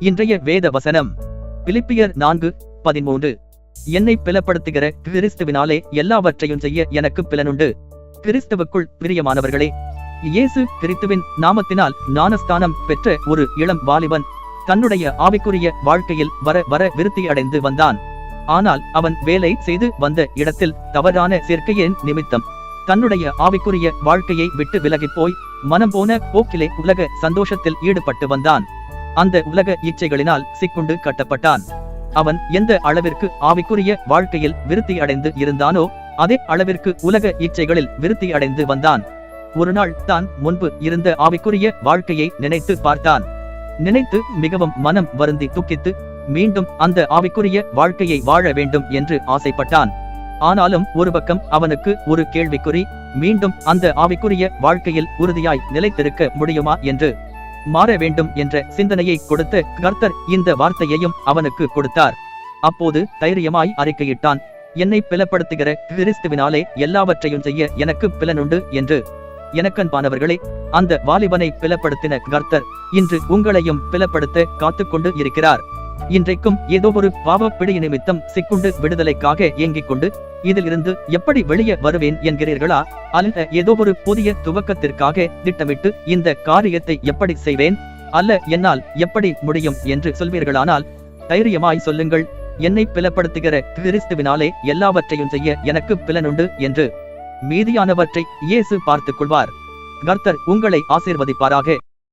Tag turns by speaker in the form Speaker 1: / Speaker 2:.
Speaker 1: இன்றைய வேத வசனம் பிலிப்பியர் 4:13. என்னை பிளப்படுத்துகிற கிறிஸ்துவினாலே எல்லாவற்றையும் செய்ய எனக்கு பிலனுண்டு. கிறிஸ்துவுக்குள் பிரியமானவர்களே, இயேசு கிறிஸ்துவின் நாமத்தினால் ஞானஸ்தானம் பெற்ற ஒரு இளம் வாலிபன் தன்னுடைய ஆவிக்குரிய வாழ்க்கையில் வர வர விருத்தி அடைந்து வந்தான். ஆனால் அவன் வேலை செய்து வந்த இடத்தில் தவறான சேர்க்கையின் நிமித்தம் தன்னுடைய ஆவிக்குரிய வாழ்க்கையை விட்டு விலகிப் போய் மனம் போன போக்கிலே உலக சந்தோஷத்தில் ஈடுபட்டு வந்தான். அந்த உலக இச்சைகளினால் சிக்குண்டு கட்டப்பட்டான். அவன் எந்த அளவிற்கு ஆவிக்குரிய வாழ்க்கையில் விருத்தி அடைந்து இருந்தானோ அதே அளவிற்கு உலக இச்சைகளில் விருத்தி அடைந்து வந்தான். ஒரு நாள் தான் முன்பு இருந்த ஆவிக்குரிய வாழ்க்கையை நினைத்து பார்த்தான். நினைத்து மிகவும் மனம் வருந்தி துக்கித்து மீண்டும் அந்த ஆவிக்குரிய வாழ்க்கையை வாழ வேண்டும் என்று ஆசைப்பட்டான். ஆனாலும் ஒரு பக்கம் அவனுக்கு ஒரு கேள்விக்குறி, மீண்டும் அந்த ஆவிக்குரிய வாழ்க்கையில் உறுதியாய் நிலைத்திருக்க முடியுமா என்று. மாற வேண்டும் என்ற சிந்தனையை கொடுத்த கர்த்தர் இந்த வார்த்தையையும் அவனுக்கு கொடுத்தார். அப்போது தைரியமாய் அறிக்கையிட்டான், என்னை பிளப்படுத்துகிற கிறிஸ்துவினாலே எல்லாவற்றையும் செய்ய எனக்கு பிலனுண்டு என்று. எனக்கன்பானவர்களே, அந்த வாலிபனை பிளப்படுத்தின கர்த்தர் இன்று உங்களையும் பிளப்படுத்த காத்துக்கொண்டு இருக்கிறார். இன்றைக்கும் ஏதோ ஒரு பாவ பிடி நிமித்தம் சிக்குண்டு விடுதலைக்காக ஏங்கிக் கொண்டு இதிலிருந்து எப்படி வெளியே வருவேன் என்கிறீர்களா? அல்ல ஏதோ ஒரு புதிய துவக்கத்திற்காக திட்டமிட்டு இந்த காரியத்தை எப்படி செய்வேன், அல்ல என்னால் எப்படி முடியும் என்று சொல்வீர்களானால் தைரியமாய் சொல்லுங்கள், என்னை பிளப்படுத்துகிற கிறிஸ்துவினாலே எல்லாவற்றையும் செய்ய எனக்கு பிலனுண்டு என்று. மீதியானவற்றை இயேசு பார்த்துக் கொள்வார். கர்த்தர் உங்களை ஆசீர்வதிப்பாராக.